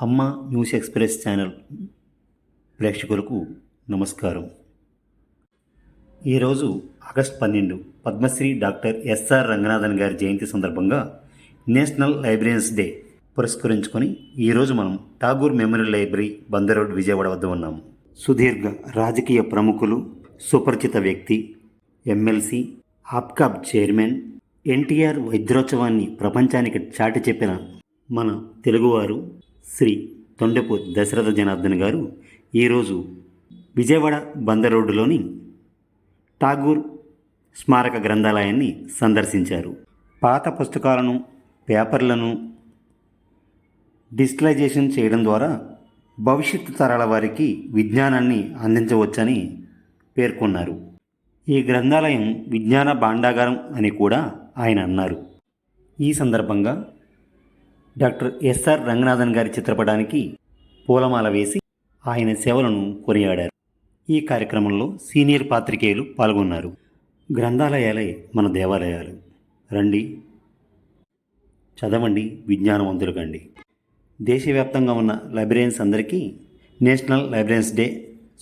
అమ్మ news express channel ప్రేక్షకులకు నమస్కారం. ఈరోజు August 12 Padmashri doctor S R Ranganathan గారి జయంతి సందర్భంగా నేషనల్ లైబ్రరీన్స్ డే పురస్కరించుకొని ఈరోజు మనం Tagore memorial library Bandar road Vijayawada వద్ద ఉన్నాము. సుదీర్ఘ రాజకీయ ప్రముఖులు, సుపరిచిత వ్యక్తి, ఎమ్మెల్సీ, ఆప్కాబ్ చైర్మన్, ఎన్టీఆర్ వజ్రోత్సవాన్ని ప్రపంచానికి చాటి చెప్పిన మన తెలుగువారు శ్రీ తొండెపు దశరథ జనార్దన్ గారు ఈరోజు విజయవాడ బందర్ రోడ్డులోని ఠాగూర్ స్మారక గ్రంథాలయాన్ని సందర్శించారు. పాత పుస్తకాలను, పేపర్లను డిజిటలైజేషన్ చేయడం ద్వారా భవిష్యత్తు తరాల వారికి విజ్ఞానాన్ని అందించవచ్చని పేర్కొన్నారు. ఈ గ్రంథాలయం విజ్ఞాన భాండాగారం అని కూడా ఆయన అన్నారు. ఈ సందర్భంగా డాక్టర్ ఎస్ఆర్ రంగనాథన్ గారి చిత్రపటానికి పూలమాల వేసి ఆయన సేవలను కొనియాడారు. ఈ కార్యక్రమంలో సీనియర్ పాత్రికేయులు పాల్గొన్నారు. గ్రంథాలయాలే మన దేవాలయాలు. రండి, చదవండి, విజ్ఞానవంతులు కండి. దేశవ్యాప్తంగా ఉన్న లైబ్రరీన్స్ అందరికీ నేషనల్ లైబ్రరీన్స్ డే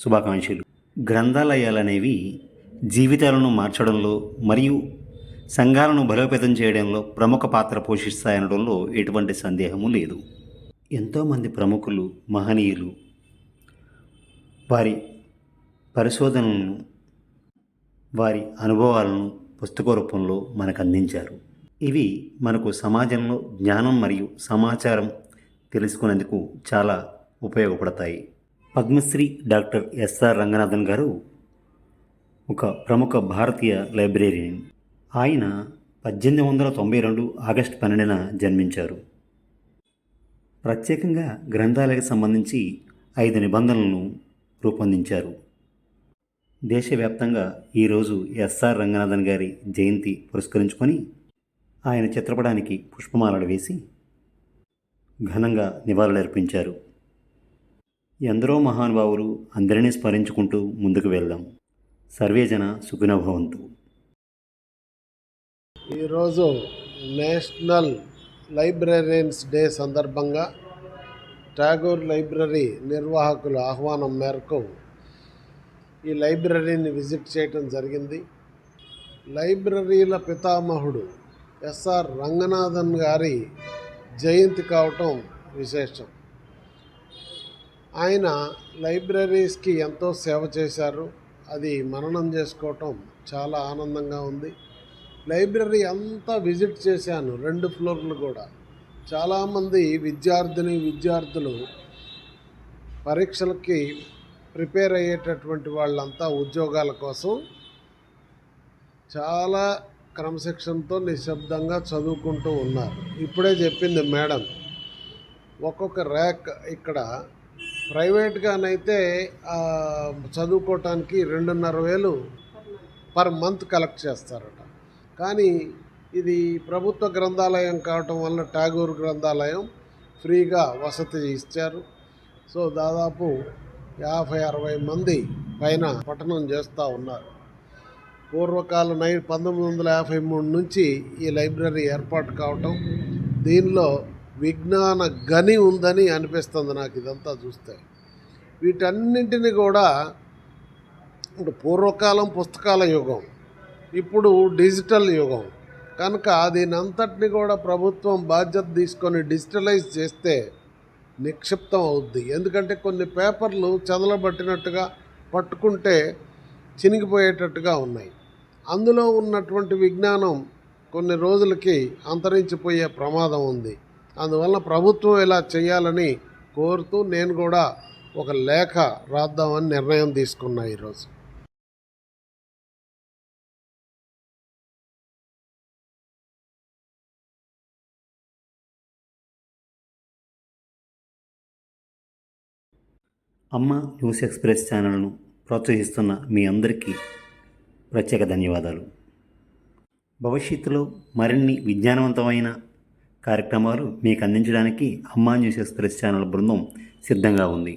శుభాకాంక్షలు. గ్రంథాలయాలనేవి జీవితాలను మార్చడంలో మరియు సంఘాలను బలోపేతం చేయడంలో ప్రముఖ పాత్ర పోషిస్తాయనడంలో ఎటువంటి సందేహము లేదు. ఎంతోమంది ప్రముఖులు, మహనీయులు వారి పరిశోధనలను, వారి అనుభవాలను పుస్తక రూపంలో మనకు అందించారు. ఇవి మనకు సమాజంలో జ్ఞానం మరియు సమాచారం తెలుసుకునేందుకు చాలా ఉపయోగపడతాయి. పద్మశ్రీ డాక్టర్ ఎస్ఆర్ రంగనాథన్ గారు ఒక ప్రముఖ భారతీయ లైబ్రేరియన్. ఆయన 1892 ఆగస్టు 12న జన్మించారు. ప్రత్యేకంగా గ్రంథాలయాలకు సంబంధించి 5 నిబంధనలను రూపొందించారు. దేశవ్యాప్తంగా ఈరోజు ఎస్ఆర్ రంగనాథన్ గారి జయంతి పురస్కరించుకొని ఆయన చిత్రపటానికి పుష్పమాలలు వేసి ఘనంగా నివాళులర్పించారు. ఎందరో మహానుభావులు అందరినీ స్మరించుకుంటూ ముందుకు వెళ్దాం. సర్వేజన సుఖినో భవంతు. ఈరోజు నేషనల్ లైబ్రరీన్స్ డే సందర్భంగా ఠాగూర్ లైబ్రరీ నిర్వాహకుల ఆహ్వానం మేరకు ఈ లైబ్రరీని విజిట్ చేయటం జరిగింది. లైబ్రరీల పితామహుడు ఎస్ఆర్ రంగనాథన్ గారి జయంతి కావటం విశేషం. ఆయన లైబ్రరీస్కి ఎంతో సేవ చేశారు. అది మననం చేసుకోవటం చాలా ఆనందంగా ఉంది. లైబ్రరీ అంతా విజిట్ చేశాను, 2 ఫ్లోర్లు కూడా. చాలామంది విద్యార్థులు పరీక్షలకి ప్రిపేర్ అయ్యేటటువంటి వాళ్ళంతా ఉద్యోగాల కోసం చాలా క్రమశిక్షణతో నిశ్శబ్దంగా చదువుకుంటూ ఉన్నారు. ఇప్పుడే చెప్పింది మేడం, ఒక్కొక్క ర్యాక్ ఇక్కడ ప్రైవేట్గానైతే చదువుకోవటానికి 2,500,000 పర్ మంత్ కలెక్ట్ చేస్తారట. కానీ ఇది ప్రభుత్వ గ్రంథాలయం కావటం వల్ల ఠాగూర్ గ్రంథాలయం ఫ్రీగా వసతి ఇచ్చారు. సో దాదాపు 50-60 మంది పైన పఠనం చేస్తూ ఉన్నారు. పూర్వకాల 1953 నుంచి ఈ లైబ్రరీ ఏర్పాటు కావటం, దీనిలో విజ్ఞాన గని ఉందని అనిపిస్తుంది నాకు ఇదంతా చూస్తే. వీటన్నింటినీ కూడా పూర్వకాలం పుస్తకాల యుగం, ఇప్పుడు డిజిటల్ యుగం కనుక దీనంతటిని కూడా ప్రభుత్వం బాధ్యత తీసుకొని డిజిటలైజ్ చేస్తే నిక్షిప్తం అవుద్ది. ఎందుకంటే కొన్ని పేపర్లు చదలబట్టినట్టుగా పట్టుకుంటే చినిగిపోయేటట్టుగా ఉన్నాయి. అందులో ఉన్నటువంటి విజ్ఞానం కొన్ని రోజులకి అంతరించిపోయే ప్రమాదం ఉంది. అందువల్ల ప్రభుత్వం ఇలా చేయాలని కోరుతూ నేను కూడా ఒక లేఖ రాద్దామని నిర్ణయం తీసుకున్నా ఈరోజు. అమ్మ న్యూస్ ఎక్స్ప్రెస్ ఛానల్ను ప్రోత్సహిస్తున్న మీ అందరికీ ప్రత్యేక ధన్యవాదాలు. భవిష్యత్తులో మరిన్ని విజ్ఞానవంతమైన కార్యక్రమాలు మీకు అందించడానికి అమ్మ న్యూస్ ఎక్స్ప్రెస్ ఛానల్ బృందం సిద్ధంగా ఉంది.